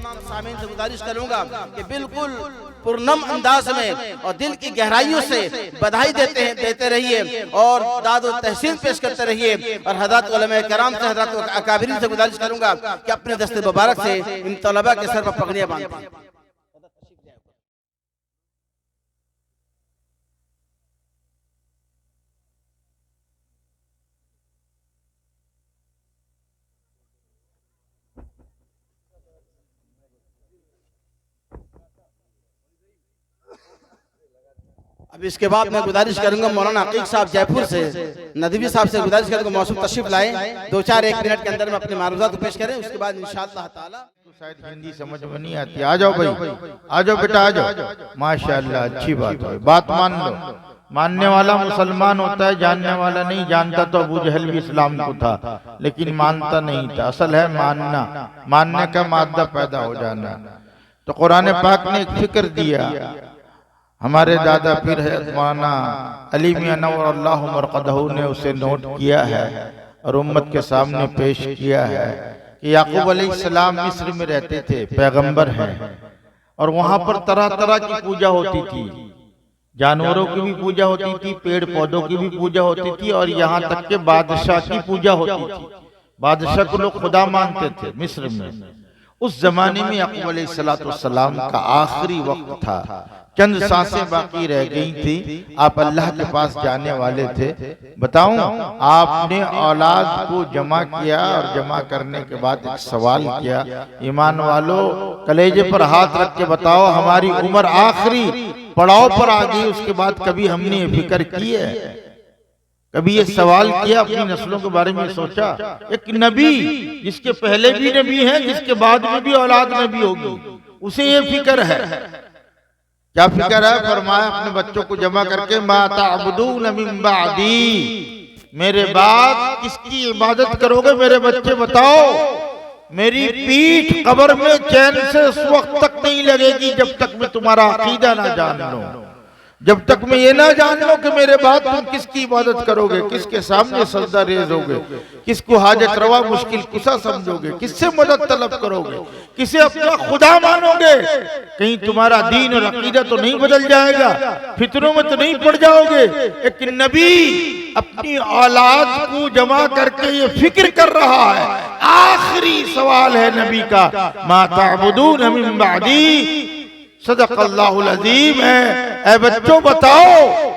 तमाम सामीन से गुजारिश करूंगा कि बिल्कुल पुरनम अंदाज में और दिल की गहराइयों से बधाई देते रहिए और दाद और तहसीन पेश करते रहिए। और हज़रत उलमा किराम से, हज़रत अकाबिरीन से गुजारिश करूंगा कि अपने दस्ते मुबारक से इन तलबा के सर पर पगड़ियां बांधें। अब इसके बाद मैं गुजारिश करूंगा मौलाना अकीक साहब जयपुर से, नदवी साहब से गुजारिश करूंगा मौसम तशरीफ लाएं, 2-4-1 मिनट के अंदर में अपने मारूजात पेश करें। उसके बाद इंशाअल्लाह ताला शायद हिंदी समझ में नहीं आती। आ जाओ भाई, आ जाओ बेटा, आ जाओ। माशाअल्लाह, अच्छी बात है, बात मान लो। मानने वाला मुसलमान होता है, जानने वाला नहीं। जानता तो अबू जहल भी इस्लाम को था, लेकिन मानता नहीं था। असल है मानना, मानने का मादा पैदा हो जाना। तो कुरान पाक ने एक फिक्र दिया, हमारे दादा पीर मौलाना अली मियां नव्वर अल्लाहु मरक़दहू ने उसे नोट किया है और उम्मत के सामने पेश किया है कि याकूब अलैहिस्सलाम मिस्र में रहते थे, पैगंबर हैं, और वहां पर तरह तरह की पूजा होती थी। जानवरों की भी पूजा होती थी, पेड़ पौधों की भी पूजा होती थी, और यहाँ तक के बादशाह की पूजा होती थी। बादशाह को लोग खुदा मानते थे मिस्र में। उस जमाने में याकूब अलैहिस्सलाम का आखिरी वक्त था, चंद सांसें बाकी रह गई थी, आप अल्लाह के पास जाने वाले थे। बताऊं, आपने औलाद को जमा किया और जमा करने के बाद एक सवाल किया, ईमान वालों कलेजे पर हाथ रख के बताओ, हमारी उम्र आखिरी पड़ाव पर आ गई, उसके बाद कभी हमने ये फिक्र की है? कभी ये सवाल किया? अपनी नस्लों के बारे में सोचा? एक नबी जिसके पहले भी नबी है, जिसके बाद में भी औलाद नबी होगी, उसे ये फिक्र है। क्या फिक्र है? फरमाया अपने बच्चों को जमा करके, मा ताबुदून मिन बादी, मेरे बाद किसकी इबादत करोगे मेरे बच्चे बताओ। मेरी पीठ कब्र में चैन से उस वक्त तक नहीं लगेगी जब तक मैं तुम्हारा अकीदा ना जान लूं, जब तक मैं ये ना जान लो कि मेरे बाद तुम किसकी इबादत करोगे, किसके सामने सजदा रेज होगे, किसको हाजत रवा मुश्किल कुशा समझोगे, किससे मदद तलब करोगे, किसे अपना खुदा मानोगे। कहीं तुम्हारा दीन और अकीदा तो नहीं बदल जाएगा, फितरों में तो नहीं पड़ जाओगे। एक नबी अपनी औलाद को जमा करके ये फिक्र कर रहा है। आखिरी सवाल है नबी का, मा ताबुदून मिन बादी, सदक़ल्लाहुल अज़ीम है। ऐ बच्चों बताओ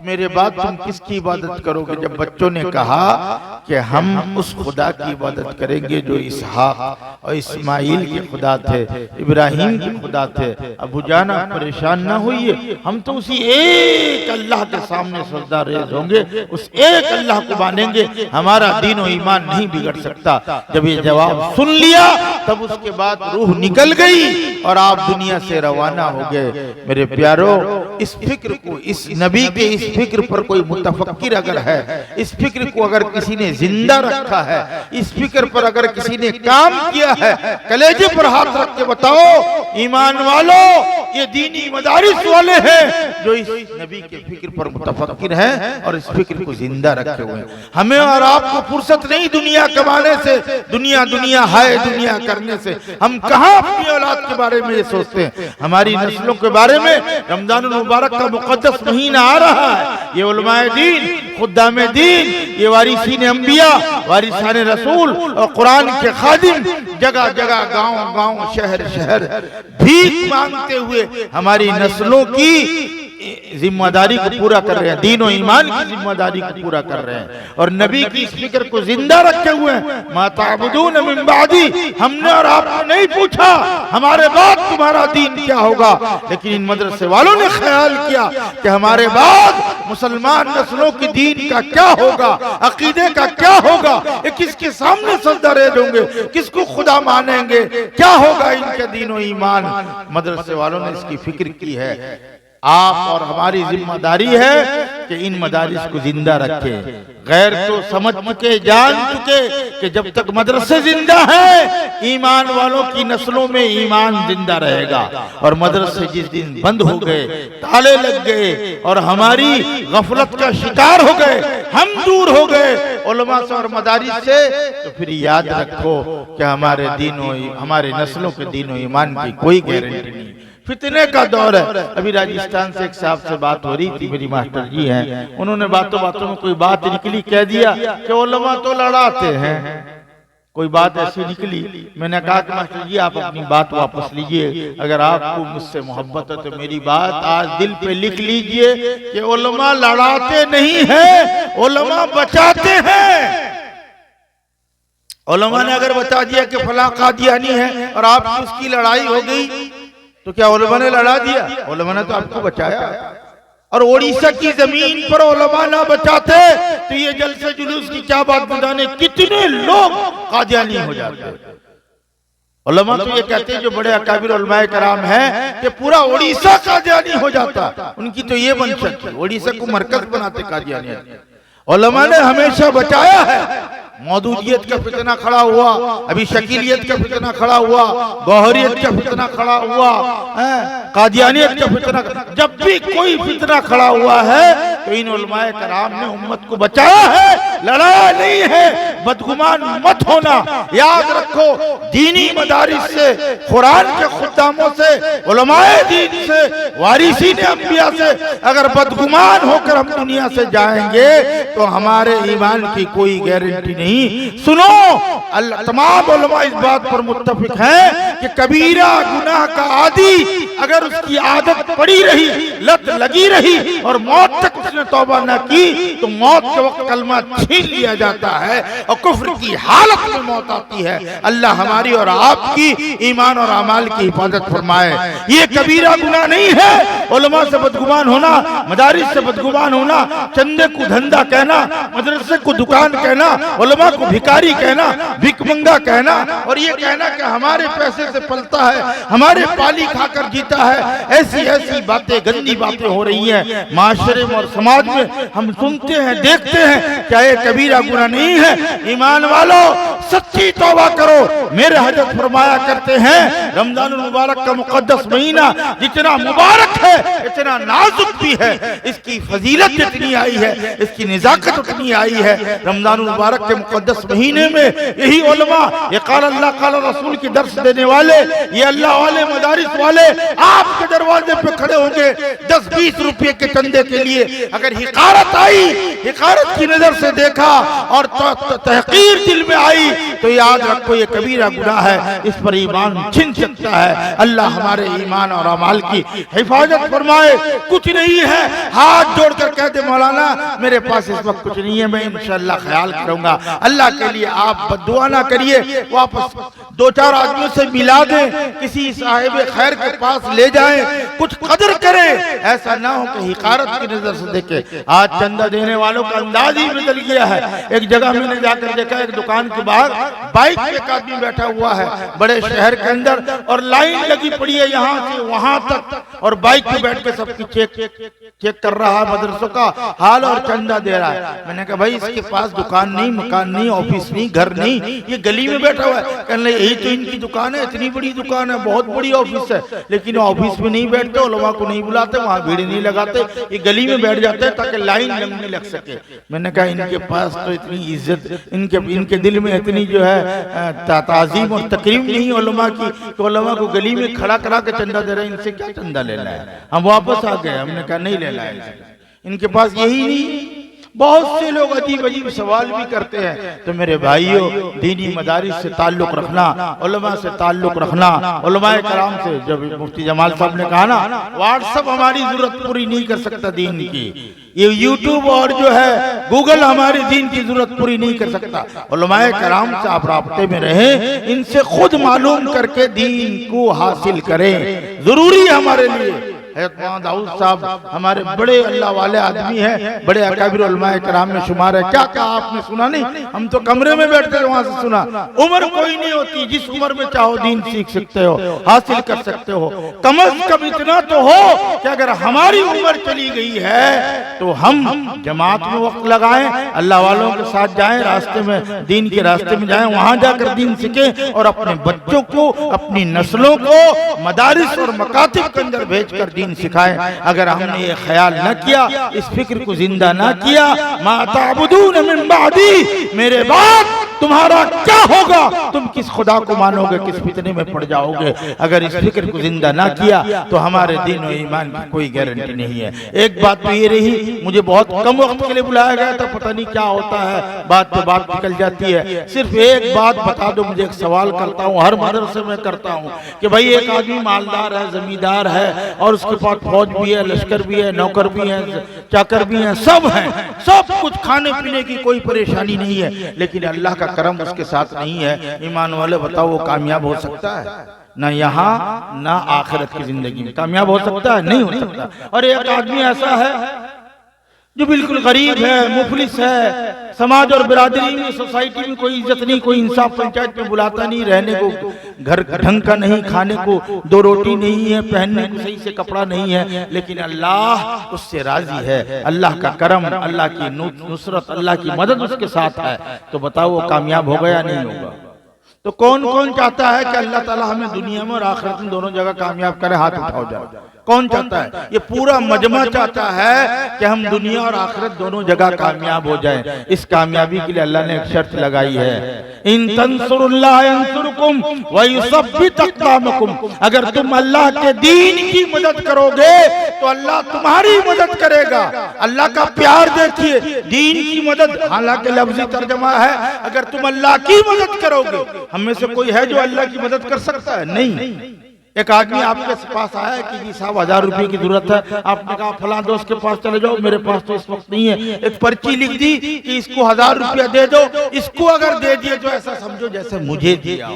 मेरे बाद तुम किसकी इबादत करोगे? जब बच्चों ने कहा कि हम उस खुदा की इबादत करेंगे जो इसहाक और इस्माइल के खुदा थे, इब्राहिम के खुदा थे, अबू जान आप परेशान ना होइए, हम तो उसी एक अल्लाह के सामने सजदा रेज़ होंगे, उस एक अल्लाह को मानेंगे, हमारा दीन और ईमान नहीं बिगड़ सकता। जब ये जवाब सुन लिया तब उसके बाद रूह निकल गई और आप दुनिया से रवाना हो गए। मेरे प्यारों, इस फिक्र को, इस नबी के इस फिक्र पर कोई मुतफक्किर अगर है, इस फिक्र को अगर किसी ने जिंदा रखा है, इस फिक्र पर अगर किसी ने काम किया है, कलेजे पर हाथ रख के बताओ ईमान वालों, ये दीनी मदारिस वाले हैं जो इस नबी के फिक्र पर मुतफक्किर हैं और इस फिक्र को जिंदा रखे हुए हैं। हमें और आपको फुर्सत नहीं दुनिया कमाने से, दुनिया दुनिया हाय दुनिया करने से। हम कहाँ अपनी औलाद के बारे में ये सोचते हैं, हमारी नस्लों के बारे में। रमजान मुबारक का मुकद्दस महीना आ रहा है, ये उलमाए दीन, खुद्दामे दीन, ये वारिसीन अंबिया, वारिसान रसूल और कुरान के खादिम जगह जगह, गांव गांव, शहर शहर भीख मांगते हुए हमारी नस्लों की जिम्मेदारी को पूरा कर रहे हैं, दीन और ईमान की जिम्मेदारी को पूरा कर रहे हैं और नबी की इस फिक्र को जिंदा रखे हुए हैं। मा ताबुदून मिन बादी, हमने और आपने नहीं पूछा हमारे बाद तुम्हारा दीन क्या होगा, लेकिन इन मदरसे वालों ने ख्याल किया कि हमारे बाद मुसलमान नस्लों की दीन का क्या होगा, अकीदे का क्या होगा, ये किसके सामने सजदा रेज़ होंगे, किसको खुदा मानेंगे, क्या होगा इनका दीन और ईमान। मदरसे वालों ने इसकी फिक्र की है। आप और हमारी जिम्मेदारी है कि इन मदारिस को जिंदा रखें। गैर तो समझ चुके, जान चुके कि जब तक मदरसे जिंदा है ईमान वालों की नस्लों में ईमान जिंदा रहेगा, और मदरसे जिस दिन बंद हो गए, ताले लग गए और हमारी गफलत का शिकार हो गए, हम दूर हो गए उलमा से और मदारिस से, तो फिर याद रखो कि हमारे दीनों हमारे नस्लों के दीनों ईमान की कोई गारंटी नहीं। फितने का दौर है। अभी राजस्थान से एक साहब से बात हो रही थी, मेरी मास्टर जी हैं, उन्होंने बातों बातों में कोई बात निकली, कह दिया कि उलमा तो लड़ाते हैं। कोई बात ऐसी निकली, मैंने कहा कि मास्टर जी आप अपनी बात वापस लीजिए, अगर आपको मुझसे मोहब्बत है तो मेरी बात आज दिल पे लिख लीजिए कि उलमा लड़ाते नहीं है, उलमा बचाते हैं। उलमा ने अगर बता दिया कि फला कादियानी है और आपकी उसकी लड़ाई हो गई, तो क्या उलमा ने लड़ा दिया? उलमा ने तो आपको बचाया। और ओडिशा की जमीन पर उलमा ना बचाते तो ये जलसे जुलूस की क्या बात बताने, कितने लोग कादियानी हो जाते। उलमा तो ये कहते हैं जो बड़े अकाबिर उलमाए कराम हैं कि पूरा ओडिशा कादियानी हो जाता। उनकी तो ये मंशा थी, ओडिशा को मरकज बनाते कादियानी। उलमा ने हमेशा बचाया है। मौदूदियत का फितना खड़ा हुआ, अभी शकीलियत का फितना खड़ा हुआ, गौहरियत का फितना खड़ा हुआ, कादियानियत का फितना, जब भी कोई फितना खड़ा हुआ है तो इन उलमाए कराम ने उम्मत को बचाया है, लड़ाया नहीं है। बदगुमान मत होना, याद रखो दीनी मदारिस से, कुरान के खुद्दामों से, उलमाए दीन से, वारिसीन अंबिया से अगर बदगुमान होकर हम दुनिया से जाएंगे तो हमारे ईमान की कोई गारंटी नहीं। सुनो, अल्लाह तमाम उलमा इस बात पर मुत्तफिक हैं कि कबीरा गुनाह का आदि अगर उसकी आदत पड़ी रही, लत लगी रही और मौत तक उसने तौबा न की तो मौत के वक्त कलमा छीन लिया जाता है और कुफ्र की हालत में मौत आती है। अल्लाह हमारी और आपकी ईमान और अमाल की हिफाजत फरमाए। ये कबीरा गुनाह नहीं है उलमा से बदगुमान होना, मदारिस से बदगुमान होना, चंदे को धंधा कहना, मदरसे को दुकान कहना, उलमा को भिखारी कहना, भिकमंगा कहना और ये कहना कि हमारे पैसे से पलता है, हमारे पाली खाकर जीता है। ऐसी ऐसी बातें, गंदी बातें हो रही हैं माशरे में और समाज में, हम सुनते हैं, देखते हैं। क्या ये कबीरा गुनाह नहीं है? ईमान वालों सच्ची तौबा करो। मेरे हजरत फरमाया करते हैं रमजानुल मुबारक का मुकद्दस महीना जितना मुबारक है इतना नाजुक भी है। इसकी फजीलत जितनी आई है, इसकी निजाकत उतनी आई है। रमजानुल मुबारक के मुकद्दस महीने में यही उलमा, ये काल अल्लाह काल रसूल की दर्स देने वाले, ये अल्लाह वाले, मदारिस वाले आपके दरवाजे पे खड़े होंगे 10-20 रुपए के चंदे के लिए। अगर हिकारत आई, हिकारत की नजर से देखा और तहकीर दिल में आई तो याद रखो ये कबीरा गुनाह है, इस पर ईमान छिन सकता है। अल्लाह हमारे ईमान और अमाल की हिफाजत फरमाए। कुछ नहीं है, हाथ जोड़कर कहते मौलाना मेरे पास इस वक्त कुछ नहीं है, मैं इंशाअल्लाह ख्याल करूंगा। अल्लाह के लिए आप बद्दुआ ना करिए, वापस 2-4 आदमियों से मिला दें, किसी साहिब खैर के पास ले जाएं, कुछ कदर करें। ऐसा ना हो कि हिकारत की नजर से देखे। आज चंदा देने वालों का अंदाज ही बदल गया है। एक जगह मैंने जाकर देखा, एक दुकान के बाहर बाइक पे एक आदमी बैठा हुआ है बड़े शहर के अंदर और लाइन लगी पड़ी है यहाँ से वहां तक, और बाइक पे बैठ के सबकी चेक कर रहा है, मदरसों का हाल और चंदा दे रहा है। मैंने कहा भाई इसके पास दुकान नहीं, मकान नहीं, ऑफिस नहीं, घर नहीं, ये गली में बैठा हुआ है। कहने यही तो इनकी दुकान है, इतनी बड़ी दुकान है, बहुत बड़ी ऑफिस है, लेकिन ऑफिस में नहीं बैठते, उलमा को नहीं बुलाते, वहां भीड़ नहीं लगाते, ये गली में बैठ जाते हैं ताकि लाइन लंबी लग सके। मैंने कहा इनके पास तो इतनी इज्जत, इनके दिल में इतनी जो है ताज़ीम और तकरीम नहीं उलमा की, तो उलमा को गली में खड़ा करा के चंदा दे रहे हैं। इनसे क्या चंदा लेना है? हम वापस आ गए, हमने कहा नहीं लेना है, इनके पास यही नहीं। बहुत से लोग अजीब अजीब सवाल भी करते हैं। तो मेरे भाइयों, दीनी मदारिस से ताल्लुक रखना, उलमा से ताल्लुक रखना, उलमाए कराम से। जब मुफ्ती जमाल साहब ने कहा ना व्हाट्सएप हमारी जरूरत पूरी नहीं कर सकता दीन की, ये यूट्यूब और जो है गूगल हमारी दीन की जरूरत पूरी नहीं कर सकता। उलमाए कराम से आप राब्ते में रहें, इनसे खुद मालूम करके दीन को हासिल करें, जरूरी है हमारे लिए। दाऊद साहब हमारे बड़े अल्लाह वाले आदमी हैं, बड़े अकाबिर उलमाए कराम में शुमार है। क्या क्या आपने सुना नहीं? हम तो कमरे में बैठते वहां से सुना। उम्र कोई नहीं होती, जिस उम्र में चाहो दीन सीख सकते हो, हासिल कर सकते हो। कम अज कम इतना तो हो कि अगर हमारी उम्र चली गई है तो हम जमात में वक्त लगाएं, अल्लाह वालों के साथ जाएं, रास्ते में दीन के रास्ते में जाएं, वहां जाकर दीन सीखें और अपने बच्चों को, अपनी नस्लों को मदारिस और मकातिब के अंदर भेजकर दीन सिखाए। अगर हमने ये ख्याल न किया, इस फिक्र को जिंदा न किया, मा ताबुदून मिन बादी, मेरे बाद तुम्हारा क्या होगा, तुम किस खुदा को मानोगे, किस फितने में पड़ जाओगे। अगर इस फिक्र को जिंदा ना किया तो हमारे दीन और ईमान की कोई गारंटी नहीं है। एक बात तो ये रही, मुझे बहुत कम वक्त के लिए बुलाया गया था, पता नहीं क्या होता है, बात पे बात निकल जाती है। सिर्फ एक बात बता दो, मुझे एक सवाल करता हूँ, हर मदरसे में करता हूँ कि भाई एक आदमी मालदार है, जमींदार है और उसके पास फौज भी है, लश्कर भी है, नौकर भी है, चाकर भी है, सब है, सब कुछ, खाने पीने की कोई परेशानी नहीं है, लेकिन अल्लाह का करम उसके साथ नहीं है। ईमान वाले बताओ, वो कामयाब हो सकता है? ना यहाँ ना आखिरत की जिंदगी में कामयाब हो सकता है, नहीं हो सकता। और एक आदमी ऐसा है जो बिल्कुल गरीब है, मुफलिस है, समाज और बिरादरी में, सोसाइटी में कोई इज्जत नहीं, कोई इंसाफ पंचायत में बुलाता नहीं, रहने को घर ढंग का नहीं, खाने को दो रोटी नहीं है, पहनने को सही से कपड़ा नहीं है, लेकिन अल्लाह उससे राजी है। अल्लाह का करम, अल्लाह की नुसरत, अल्लाह की मदद उसके साथ है। तो बताओ वो कामयाब होगा या नहीं होगा? तो कौन कौन चाहता है कि अल्लाह ताला हमें दुनिया में और आखिरत में दोनों जगह कामयाब करे? हाथ उठाओ जरा। कौन चाहता है? ये पूरा मजमा चाहता है कि हम दुनिया और आखिरत दोनों जगह कामयाब हो जाएं। इस कामयाबी के लिए अल्लाह ने एक शर्त लगाई है, इन तंसुरुल्लाह यंसुरकुम व युसब्बित अक़दामकुम। अगर तुम अल्लाह के दीन की मदद करोगे तो अल्लाह तुम्हारी मदद करेगा। अल्लाह का प्यार देखिए, दीन की मदद, हालांकि लफ्जी तर्जमा है, अगर तुम अल्लाह की मदद करोगे। हम में से कोई है जो अल्लाह की मदद कर सकता है? नहीं। एक आदमी आपके पास आया कि जी साहब 1000 रुपए की जरूरत है, आपने कहा फलां दोस्त के पास चले जाओ, मेरे पास तो इस वक्त नहीं है, एक पर्ची लिख दी कि इसको 1000 रुपया दे दो, इसको अगर दे दिए तो ऐसा समझो जैसे मुझे दिया।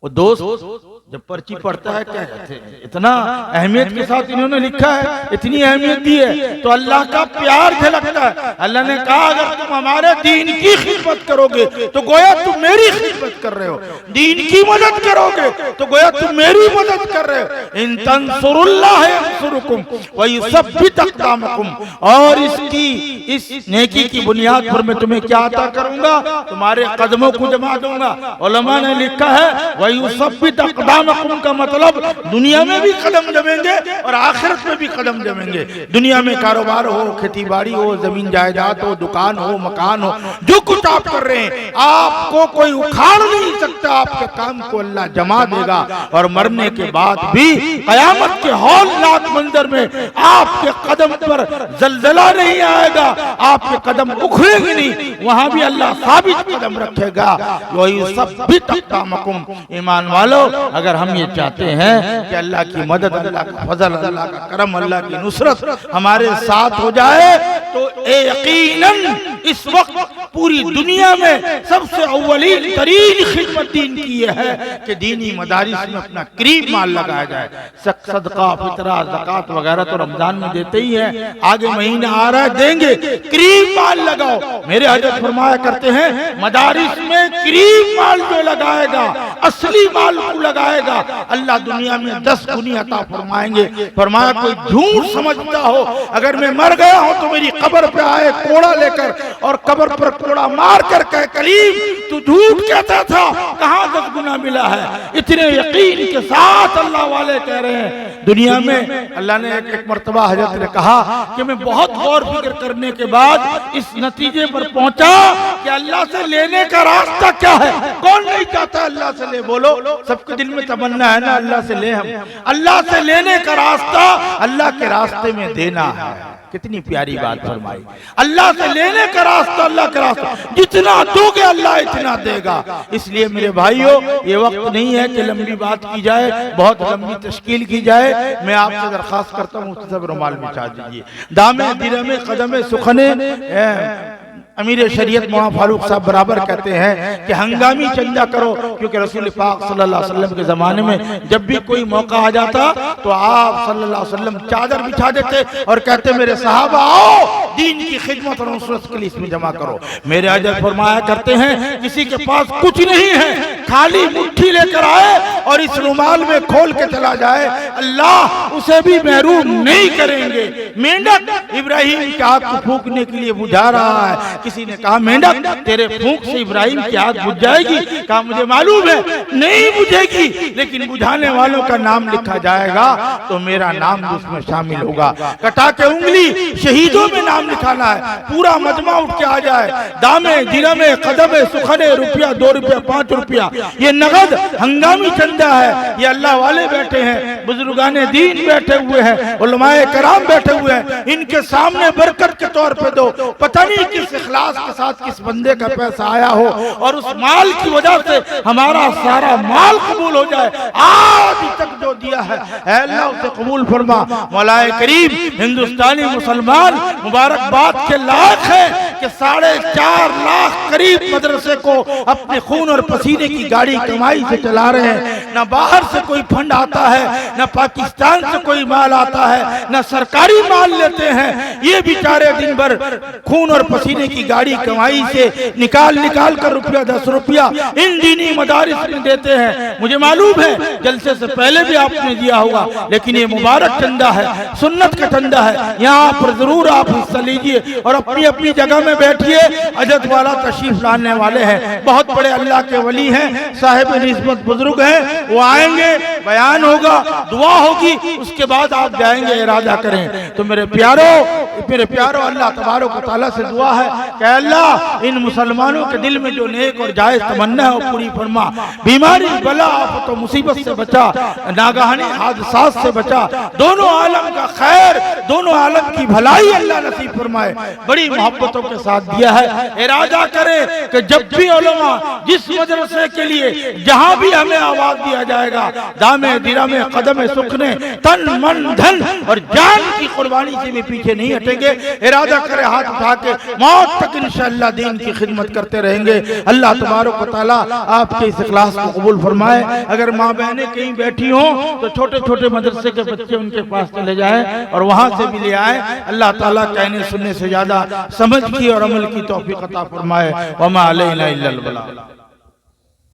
वो दोस्त जब पर्ची पढ़ता है क्या कहते हैं, इतना अहमियत के साथ इन्होंने लिखा है, इतनी अहमियत दी है, तो अल्लाह का प्यार झलकता है। अल्लाह ने कहा अगर तुम हमारे दीन की खिदमत करोगे तो गोया तुम मेरी खिदमत कर रहे हो, दीन की मदद करोगे तो गोया तुम मेरी मदद कर रहे हो। इन तंसुरुल्लाह यंसुरकुम व युसब्बित अक़दामकुम। और इसकी, इस नेकी की बुनियाद पर मैं तुम्हें क्या अता करूंगा? तुम्हारे कदमों को जमा दूंगा। उलमा ने लिखा है व युसब्बित अक़दामकुम का मतलब दुनिया में भी कदम जमेंगे और आखिरत में भी कदम जमेंगे। दुनिया में कारोबार हो, खेती बाड़ी हो, जमीन जायदाद हो, दुकान हो, मकान हो, जो कुछ आप कर रहे हैं आपको कोई उखाड़ नहीं सकता। आपके काम को अल्लाह जमा देगा और मरने के बाद भी कयामत के हौलनाक मंजर में आपके कदम पर जलजला नहीं आएगा, आपके कदम उखड़ेंगे नहीं, वहां भी अल्लाह साबित कदम रखेगा। वही सब भी तक़दामकुम। ईमान वालों, अगर हम ये चाहते हैं कि अल्लाह की मदद, अल्लाह का फजल, अल्लाह का करम, अल्लाह की नुसरत हमारे साथ हो जाए तो यकीनन इस वक्त पूरी दुनिया में सबसे अव्वलीन तरीन खिदमत दीन की यह है कि दीनी मदारिस में अपना करीब माल लगाया जाए। सदका, फितरा, ज़कात वगैरह तो रमजान में देते ही है, आगे महीना आ रहा है देंगे, करीब माल लगाओ। मेरे हजरत फरमाया करते हैं मदारिस में करीब माल जो लगाएगा, असली माल को लगाएगा, अल्लाह दुनिया में 10 गुनी अता फरमाएंगे। फरमाया कोई झूठ समझता हो, अगर मैं मर गया हूं तो मेरी कब्र पे आए कोड़ा लेकर और कब्र पर कोड़ा मार कर कहे कलीम तू झूठ कहता था, कहां 10 गुना मिला है। इतने यकीन के साथ अल्लाह वाले कह रहे हैं। दुनिया में अल्लाह ने एक मर्तबा हजरत ने कहा कि मैं बहुत गौर फिक्र करने के बाद इस नतीजे पर पहुंचा कि अल्लाह से लेने का रास्ता क्या है। कौन नहीं चाहता अल्लाह से ले? बोलो, सबके दिल में तमन्ना है ना अल्लाह से ले। हम अल्लाह से लेने का रास्ता अल्लाह के रास्ते में देना है। कितनी प्यारी बात फरमाई। अल्लाह से लेने का रास्ता अल्लाह का रास्ता, जितना दोगे अल्लाह इतना देगा। इसलिए मेरे भाइयों, ये वक्त नहीं है कि लंबी बात की जाए, बहुत लंबी तश्कील की जाए। मैं आपसे दरखास्त करता हूँ सब रुमाल बिछा दीजिए। दामे दिरमे कदमे सुखने अमीर शरीयत मौलाना फारूक साहब बराबर कहते हैं कि हंगामी चंदा करो, क्योंकि रसूल पाक सल्लल्लाहु अलैहि वसल्लम के जमाने में जब भी कोई मौका आ जाता तो आप सल्लल्लाहु अलैहि वसल्लम चादर बिछा देते और कहते मेरे सहाबा आओ दीन की खिदमत और नुसरत के लिए इसमें जमा करो। मेरे अजर फरमाया करते हैं किसी के पास कुछ नहीं है, खाली मुट्ठी लेकर आए और इस रुमाल में खोल के चला जाए, अल्लाह उसे भी महरूम नहीं करेंगे। मेंढक इब्राहिम की आग को फूकने के लिए बुझा रहा है। किसी ने कहा मेंढक तेरे फूंक से इब्राहिम की आग बुझ जाएगी? कहा मुझे मालूम मालूम है नहीं बुझेगी, लेकिन बुझाने वालों का नाम लिखा जाएगा तो मेरा नाम भी उसमें शामिल होगा। कटा के उंगली शहीदों में नाम लिखाना है, पूरा मजमा उठ के आ जाए, दामे दिरमे कदमे सुखने, रुपया 2 रुपया 5 रुपया, ये नगद हंगामी चंदा है। ये अल्लाह वाले बैठे हैं, बुजुर्गाने दीन बैठे हुए हैं, उलमाए कराम बैठे हुए हैं, इनके सामने बरकत के तौर पे दो। पता नहीं किस इखलास के साथ किस बंदे का पैसा आया हो और उस माल की वजह से हमारा सारा माल कबूल हो जाए। आज तक जो दिया है अल्लाह उसे कबूल फरमा। मौलाए करीम हिंदुस्तानी मुसलमान मुबारकबाद के लायक है कि 4.5 लाख करीब मदरसे को अपने खून और पसीने की गाड़ी कमाई से चला रहे हैं। न बाहर से कोई फंड आता है, न पाकिस्तान से कोई माल आता है, न सरकारी माल लेते हैं। ये बेचारे दिन भर खून और पसीने की गाड़ी कमाई से निकाल निकाल कर रुपया 10 रुपया इन दीनी मदारिस में देते हैं। मुझे मालूम है जलसे से पहले भी आपने दिया होगा, लेकिन ये मुबारक चंदा है, सुन्नत का चंदा है। यहाँ पर जरूर आप हिस्सा लीजिए और अपनी अपनी जगह में बैठिए। अजद वाला तशरीफ लाने वाले हैं, बहुत बड़े अल्लाह के वली हैं, साहिब निस्बत बुजुर्ग हैं, वो आएंगे, बयान होगा, दुआ होगी, उसके बाद आप जाएंगे, इरादा करें। तो मेरे प्यारो अल्लाह तबारक व तआला से दुआ है कि अल्लाह इन मुसलमानों के दिल में जो नेक और जायज तमन्ना है वो पूरी फरमा। बीमारी बला आफत और मुसीबत से बचा, नागहानी हादसात से बचा, दोनों आलम का खैर, दोनों आलम की भलाई अल्लाह नसीब फरमाए। बड़ी मोहब्बतों के साथ दिया है। इरादा करें कि जब भी उलमा जिस मदरसे के लिए जहां भी हमें आवाज दिया जाएगा, दामे दिरमे कदमे सुखने, तन मन धन और जान की कुर्बानी से भी पीछे नहीं हटेंगे। इरादा करें हाथ उठा के मौत तक इंशाअल्लाह दीन की खिदमत करते रहेंगे। अल्लाह तबारक व तआला आपके इस इखलास को कबूल फरमाए। अगर माँ बहनें कहीं बैठी हो तो छोटे छोटे मदरसे के बच्चे उनके पास चले जाएं और वहां से भी ले आए। अल्लाह ताला कहने सुनने से ज्यादा समझ की और अमल की तौफीक अता फरमाए। वमा अलैना इल्लल बलाग।